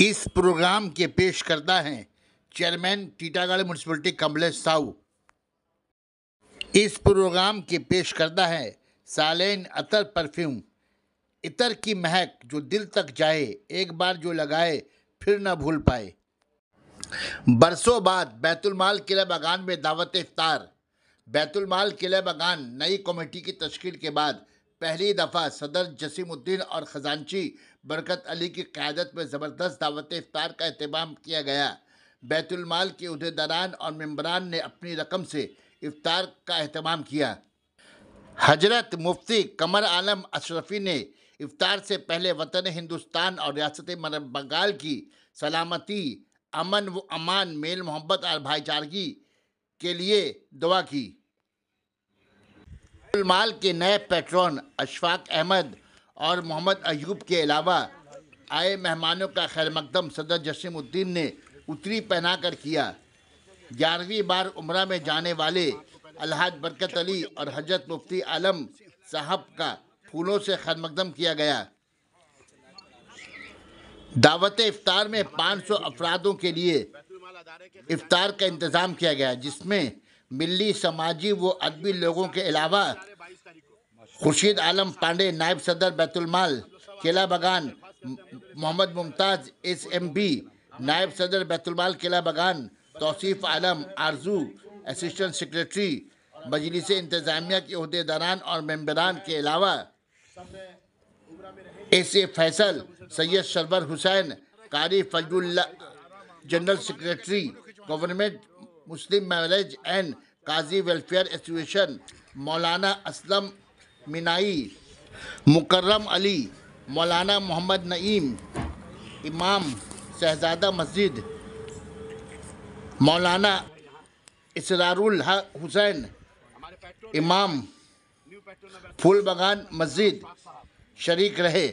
इस प्रोग्राम के पेश करता है चेयरमैन टीटागढ़ म्यूनसिपलिटी कमलेश साहू। इस प्रोग्राम के पेश करता है सालेन अतर परफ्यूम, इतर की महक जो दिल तक जाए, एक बार जो लगाए फिर न भूल पाए। बरसों बाद बैतुलमाल किला बागान में दावत इफ्तार। बैतुलमाल किला बागान नई कमेटी की तश्कील के बाद पहली दफ़ा सदर जसीमुद्दीन और ख़जांची बरकत अली की क़यादत में ज़बरदस्त दावत इफ्तार का अहतमाम किया गया। बैतुलमाल के उहदेदारान और मेंबरान ने अपनी रकम से इफ्तार का अहतमाम किया। हजरत मुफ्ती कमर आलम अशरफी ने इफ्तार से पहले वतन हिंदुस्तान और रियासत बंगाल की सलामती, अमन व अमान, मेल मोहब्बत और भाईचारगी के लिए दुआ की। बैतुलमाल के नए पैट्रॉन अशफाक अहमद और मोहम्मद अयूब के अलावा आए मेहमानों का खैर मकदम सदर जसीमुद्दीन ने उत्तरी पहनाकर किया। 11वीं बार उम्रा में जाने वाले अलहाज बरकत अली और हजरत मुफ्ती आलम साहब का फूलों से खैर मकदम किया गया। दावत इफ्तार में 500 अफरादों के लिए इफ्तार का इंतज़ाम किया गया, जिसमें मिली, समाजी व अदबी लोगों के अलावा खुर्शीद आलम पांडे नायब सदर बैतुलमाल किला बागान, मोहम्मद मुमताज़ SMB नायब सदर बैतुलमाल किला बागान, तौसीफ आलम आरजू असिस्टेंट सेक्रेटरी, मजलिस इंतज़ामिया के अहदेदारान और मेंबरान के अलावा SA Faisal, Syed Sarwar Hussain, Qari Fazlullah, general secretary government Muslim marriage and Qazi welfare association, Maulana Aslam Minai, मुकर्रम अली, मौलाना मोहम्मद नईम, इमाम शहजादा मस्जिद, मौलाना इसरारुल हुसैन, इमाम फूल बगान मस्जिद शरीक रहे।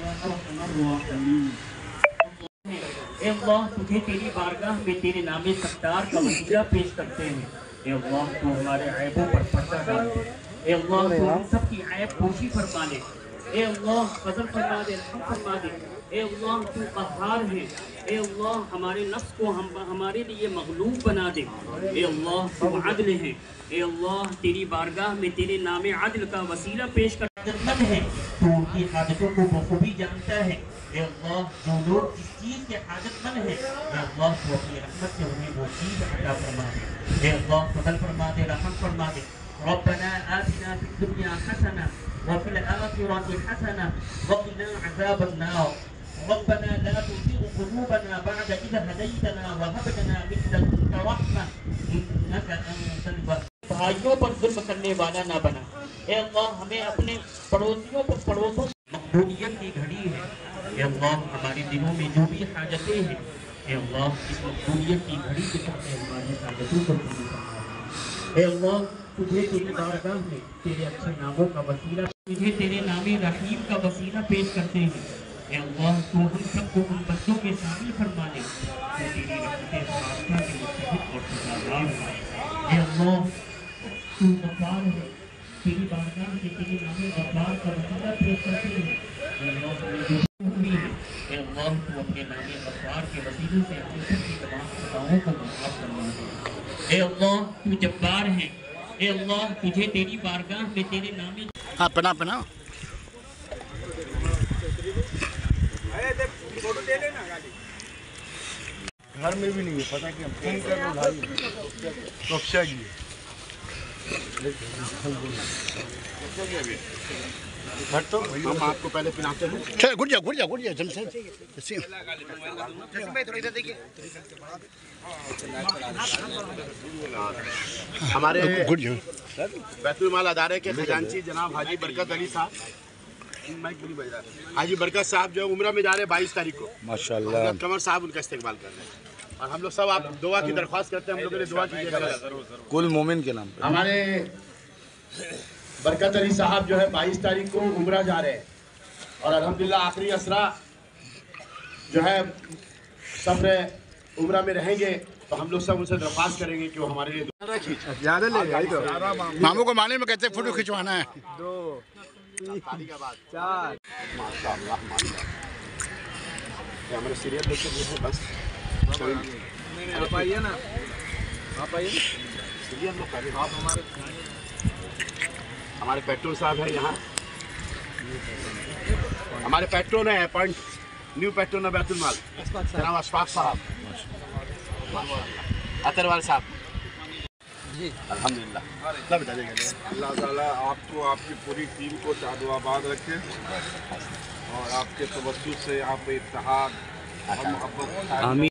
या अरहमर राहिमीन, ए अल्लाह तुझे तेरी बारगाह में तेरे नामे सत्तार का वसीला पेश करते हैं। ए अल्लाह तू हमारे ऐबों पर पर्दा डाल दे। ए अल्लाह तू हम सब की ऐब पोशी फरमा दे। ए अल्लाह फजल फरमा दे, रहम फरमा दे। ए अल्लाह तू क़हार है। ए अल्लाह हमारे नफ्स को हमारे लिए मगलूब बना दे। ए अल्लाह तू अदल है। ए अल्लाह तेरी बारगाह में तेरे नामे अदल का वसीला पेश कर है, तो उनकी हाजतों को बखूबी जानता है। ए अल्लाह जो लोग जिस चीज़ के हाजतमंद है, ए अल्लाह तू अपनी रहमत से उन्हें वो चीज़ अता फरमा दे। ए अल्लाह फजल फरमा दे, रहम फरमा दे। रब्बना आतिना फिद दुनिया हसना व फिल आखिरति हसना व क़िना अज़ाबन्नार। रब्बना ला तुज़िग़ क़ुलूबना बअद इज़ हदैतना व हब लना मिन लदुनका रहमह इन्नका अंतल वहाब। भाइयों पर जुल्म करने वाला ना बना। ए अल्लाह हमें अपने पड़ोसियों पर पड़ोसों मक़बूलियत की घड़ी है। ए अल्लाह हमारे दिलों में जो भी हाजतें हैं, ए अल्लाह इस मक़बूलियत की घड़ी के साथ हमारी हाजतों को पूरी फरमा। ए अल्लाह तुझे तेरी बारगाह में तेरे अच्छे नामों का वसीला, तुझे तेरे नामे रहीम का वसीला पेश करते हैं। ए अल्लाह तू हम सबको उन बच्चों के शामिल फरमा दे जो तेरी रहमत खासा के मुस्तहिक़ और सज़ादार हैं। ए अल्लाह तू गफ़ार है, तेरी बारगाह से तेरे नामे गफ़ार का वसीला पेश करते हैं। ए अल्लाह तू अपने नामे गफ़ार के वसीले से अपने सबकी तमाम खताओं को माफ़ फरमा दे। ए अल्लाह तू जब्बार है। ए अल्लाह तुझे तेरी बारगाह में तेरे नामे हाँ पना पना घर में भी नहीं है, पता कि हम फोन कर रहे भाई कक्षा की तो हम आपको पहले पिलाते हैं। चल घुट जाओ जल्दी से। हमारे घुट जाओ। बैतुल माल अदारे के खजांची जनाब हाजी बरकत अली साहब, हाजी बरकत साहब जो उम्रा में जा रहे हैं 22 तारीख को माशाल्लाह। कमर साहब उनका इस्तेकबाल कर रहे हैं और हम लोग सब आप दुआ की दरख्वास्त करते हैं, हम लोग के लिए दुआ कीजिएगा कुल मोमिन के नाम पे। हमारे बरकत अली साहब जो है 22 तारीख को उम्रा जा रहे हैं और अल्हम्दुलिल्लाह आखिरी असरा जो है सब्र उम्रा में रहेंगे, तो हम लोग सब उनसे दरख्वास्त करेंगे कि वो हमारे लिए ज़्यादा ले जाए। तो मामू को माने में कहते फोटो खिंचवाना है। 2 3 4 माशाल्लाह हमारे सीरियल देखते हैं बस। आप आइए ना, आप आइए सीरियल में करें। आप हमारे पेट्रोल साहब है यहाँ, हमारे पेट्रोल है पॉइंट न्यू पेट्रोल है बैतुल माल जनाब अशफाक साहब, अतरवाल साहब जी। अल्हम्दुलिल्लाह अल्लाह ताला आपको आपकी पूरी टीम को शादोआबाद रखे और आपके तवज्जुह से आप इत्तेहाद और मोहब्बत आमीन।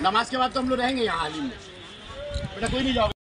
नमाज के बाद तो हम लोग रहेंगे यहाँ हालिम में, बेटा कोई नहीं जाओगे।